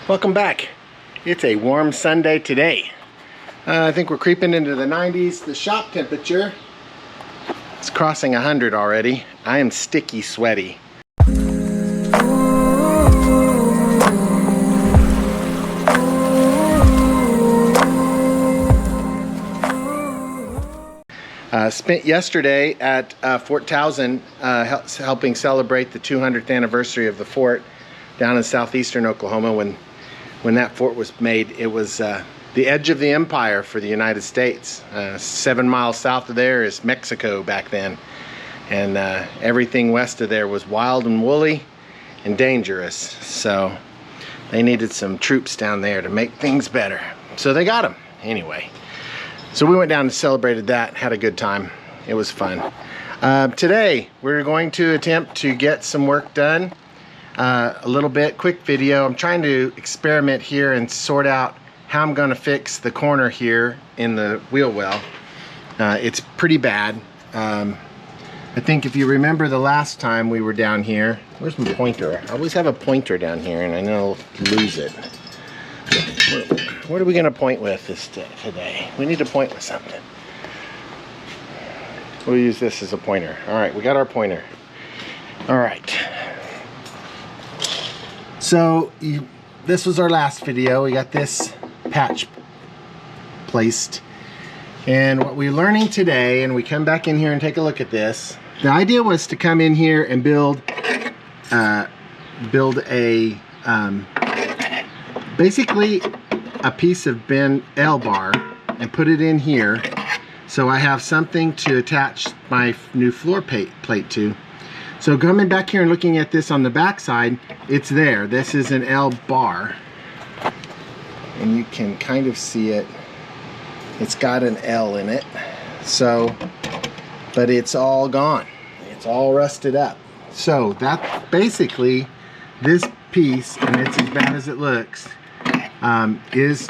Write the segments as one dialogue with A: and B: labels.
A: Welcome back. It's a warm Sunday today. I think we're creeping into the 90s. The shop temperature is crossing 100 already. I am sticky sweaty. Spent yesterday at Fort Towson helping celebrate the 200th anniversary of the fort down in southeastern Oklahoma. When that fort was made, it was the edge of the empire for the United States. 7 miles south of there is Mexico back then, and everything west of there was wild and woolly and dangerous. So they needed some troops down there to make things better. So they got them anyway. So we went down and celebrated that, had a good time. It was fun. Today we're going to attempt to get some work done. A little bit, quick video. I'm trying to experiment here and sort out how I'm going to fix the corner here in the wheel well. It's pretty bad. I think if you remember the last time we were down here, where's my pointer? I always have a pointer down here and I know I'll lose it. What are we going to point with this today? We need to point with something. We'll use this as a pointer. All right, we got our pointer. All right. So this was our last video. We got this patch placed. And what we're learning today, and we come back in here and take a look at this. The idea was to come in here and build a basically a piece of bend L bar and put it in here so I have something to attach my new floor plate to. So coming back here and looking at this on the back side, it's there. This is an L bar and you can kind of see it. It's got an L in it. So, but it's all gone. It's all rusted up. So that basically, this piece, and it's as bad as it looks, is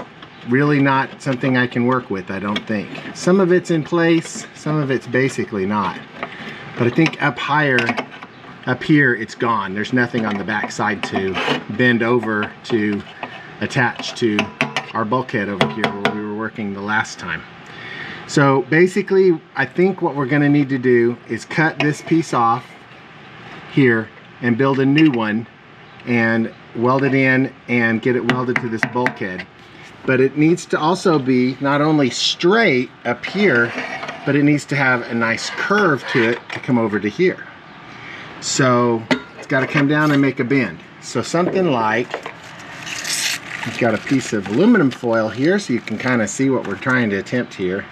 A: really not something I can work with, I don't think. Some of it's in place, some of it's basically not. But I think up here it's gone. There's nothing on the back side to bend over to attach to our bulkhead over here where we were working the last time. So basically, I think what we're gonna need to do is cut this piece off here and build a new one and weld it in and get it welded to this bulkhead. But it needs to also be not only straight up here, but it needs to have a nice curve to it to come over to here. So it's got to come down and make a bend. So something like, we've got a piece of aluminum foil here so you can kind of see what we're trying to attempt here.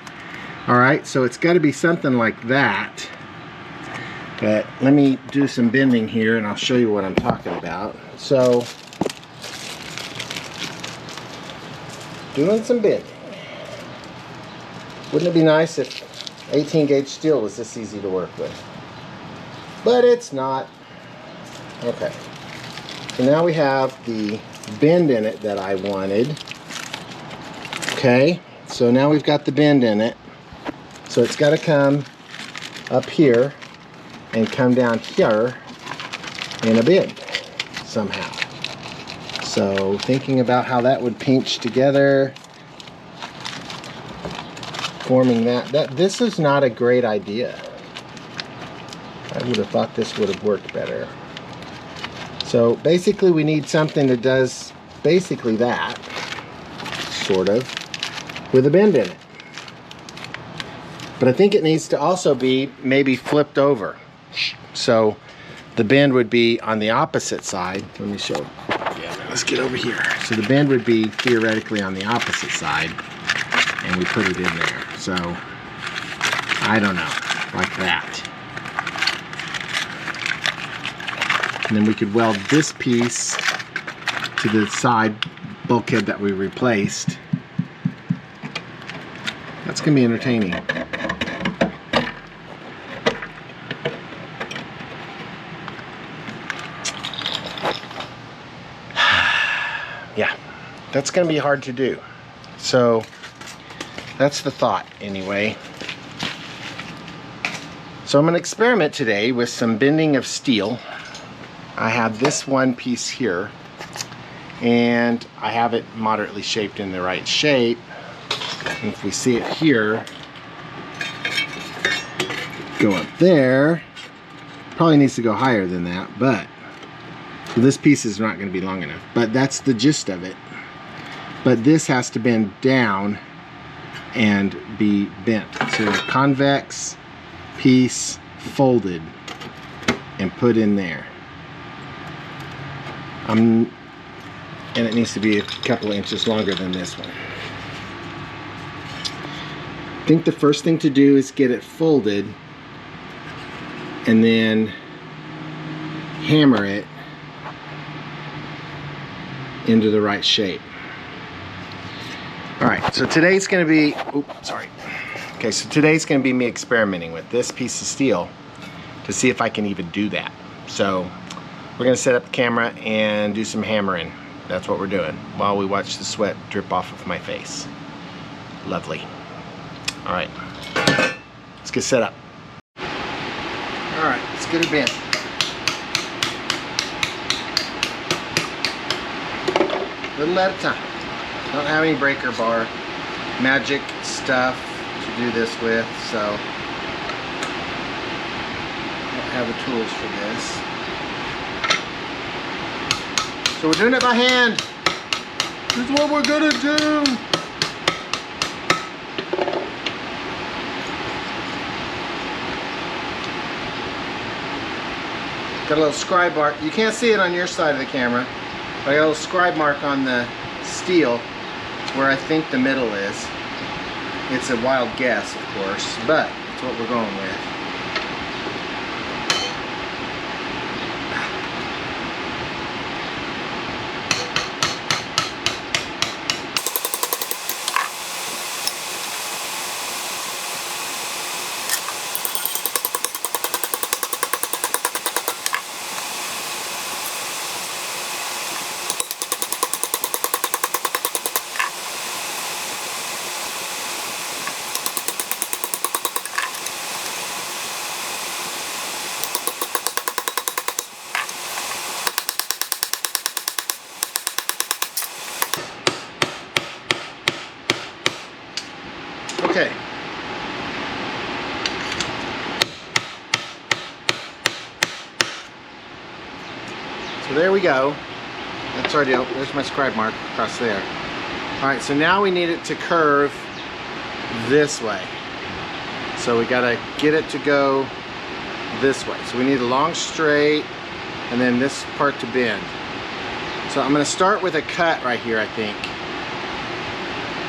A: All right, so it's got to be something like that. But let me do some bending here and I'll show you what I'm talking about. So, doing some bending. Wouldn't it be nice if 18 gauge steel was this easy to work with? But it's not. Okay. So now we have the bend in it that I wanted. Okay. So now we've got the bend in it. So it's got to come up here and come down here in a bend somehow. So thinking about how that would pinch together, forming this is not a great idea. I would have thought this would have worked better. So basically we need something that does basically that, sort of, with a bend in it. But I think it needs to also be maybe flipped over. So the bend would be on the opposite side. Let me show. Yeah, let's get over here. So the bend would be theoretically on the opposite side, and we put it in there. So I don't know, like that. And then we could weld this piece to the side bulkhead that we replaced. That's gonna be entertaining. Yeah, that's going to be hard to do. So that's the thought anyway. So I'm going to experiment today with some bending of steel. I have this one piece here And I have it moderately shaped in the right shape. And if we see it here, go up there. Probably needs to go higher than that, but this piece is not going to be long enough. But that's the gist of it. But this has to bend down and be bent. So a convex piece folded and put in there. And it needs to be a couple of inches longer than this one. I think the first thing to do is get it folded and then hammer it into the right shape. Alright, so today's going to be, Okay, so today's going to be me experimenting with this piece of steel to see if I can even do that. So we're going to set up the camera and do some hammering. That's what we're doing while we watch the sweat drip off of my face. Lovely. Alright, let's get set up. Alright, let's get it bent. Little at a time. Don't have any breaker bar magic stuff to do this with, so don't have the tools for this. So we're doing it by hand. This is what we're gonna do. Got a little scribe mark. You can't see it on your side of the camera, but I got a little scribe mark on the steel where I think the middle is. It's a wild guess, of course, but it's what we're going with. Okay. So there we go. That's already, there's my scribe mark across there. Alright, so now we need it to curve this way. So we gotta get it to go this way. So we need a long straight and then this part to bend. So I'm gonna start with a cut right here, I think.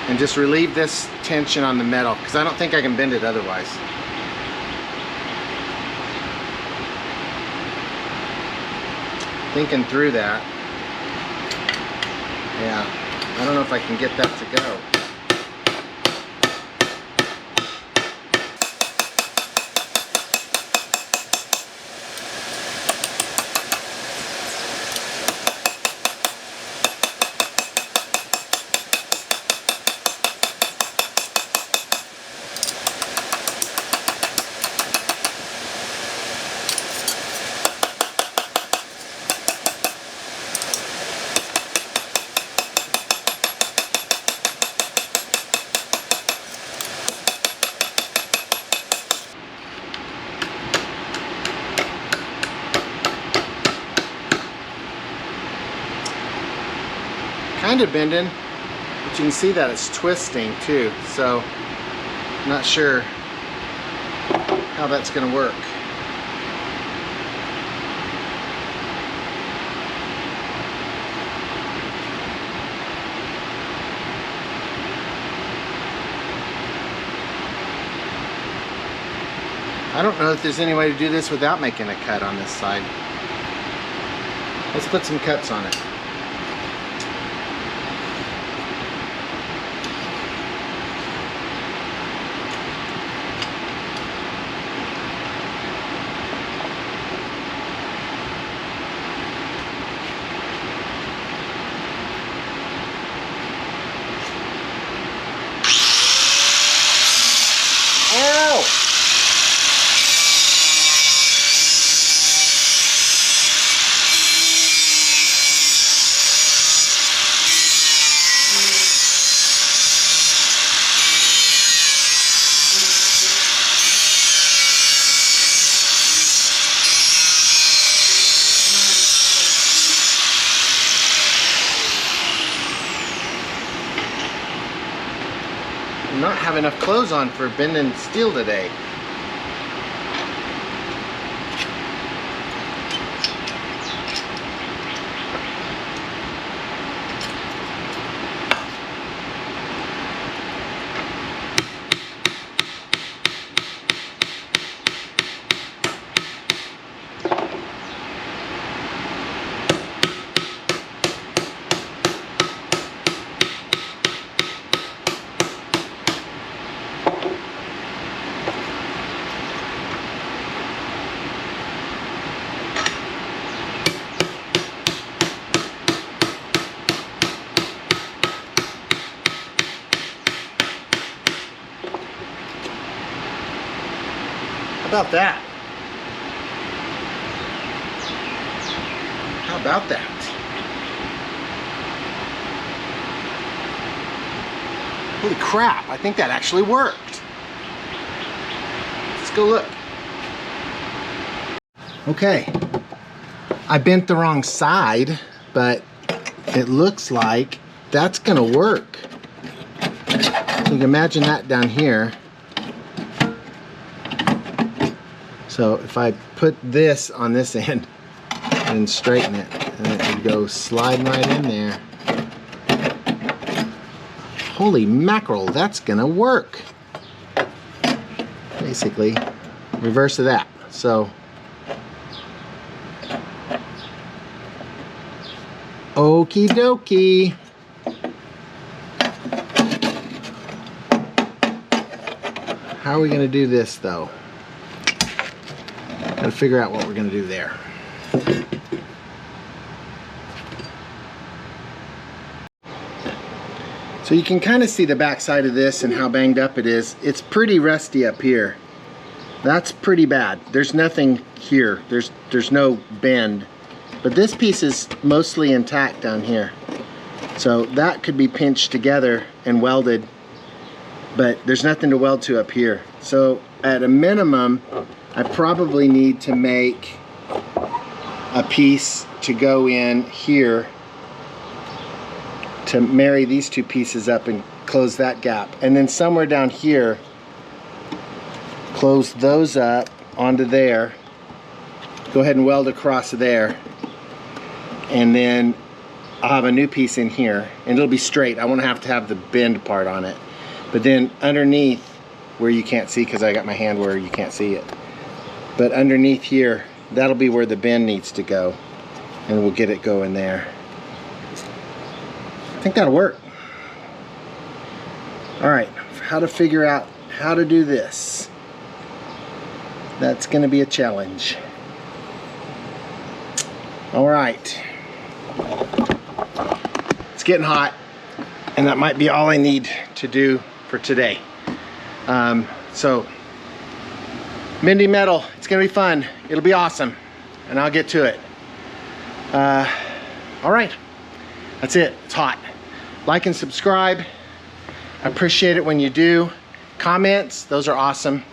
A: And just relieve this tension on the metal, because I don't think I can bend it otherwise. Thinking through that. Yeah, I don't know if I can get that to go. Kind of bending, but you can see that it's twisting too, so I'm not sure how that's going to work. I don't know if there's any way to do this without making a cut on this side. Let's put some cuts on it. not have enough clothes on for bending steel today. How about that? How about that? Holy crap, I think that actually worked. Let's go look. Okay, I bent the wrong side, but it looks like that's gonna work. So you can imagine that down here. So if I put this on this end and straighten it, and it would go sliding right in there. Holy mackerel, that's gonna work. Basically, reverse of that. So, okie dokie. How are we gonna do this though? Gotta figure out what we're gonna do there. So you can kind of see the back side of this and how banged up it is. It's pretty rusty up here. That's pretty bad. There's nothing here. There's no bend. But this piece is mostly intact down here. So that could be pinched together and welded, but there's nothing to weld to up here. So at a minimum, I probably need to make a piece to go in here to marry these two pieces up and close that gap. And then somewhere down here, close those up onto there. Go ahead and weld across there. And then I'll have a new piece in here and it'll be straight. I won't have to have the bend part on it. But then underneath, where you can't see because I got my hand where you can't see it. But underneath here, that'll be where the bend needs to go. And we'll get it going there. I think that'll work. All right, how to figure out how to do this. That's gonna be a challenge. All right. It's getting hot, and that might be all I need to do for today. So, bending metal, it's gonna be fun. It'll be awesome, and I'll get to it. All right, that's it, it's hot. Like and subscribe. I appreciate it when you do. Comments, those are awesome.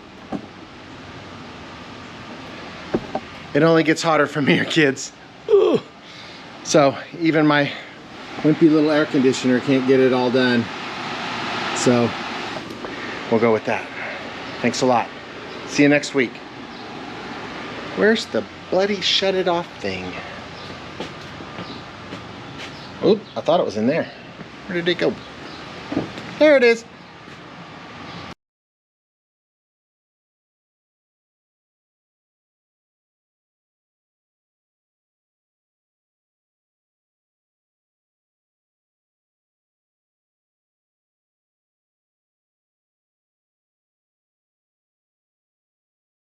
A: It only gets hotter from here, kids. Ooh. So even my wimpy little air conditioner can't get it all done. So we'll go with that. Thanks a lot. See you next week. Where's the bloody shut it off thing? Oop, I thought it was in there. Where did it go? There it is.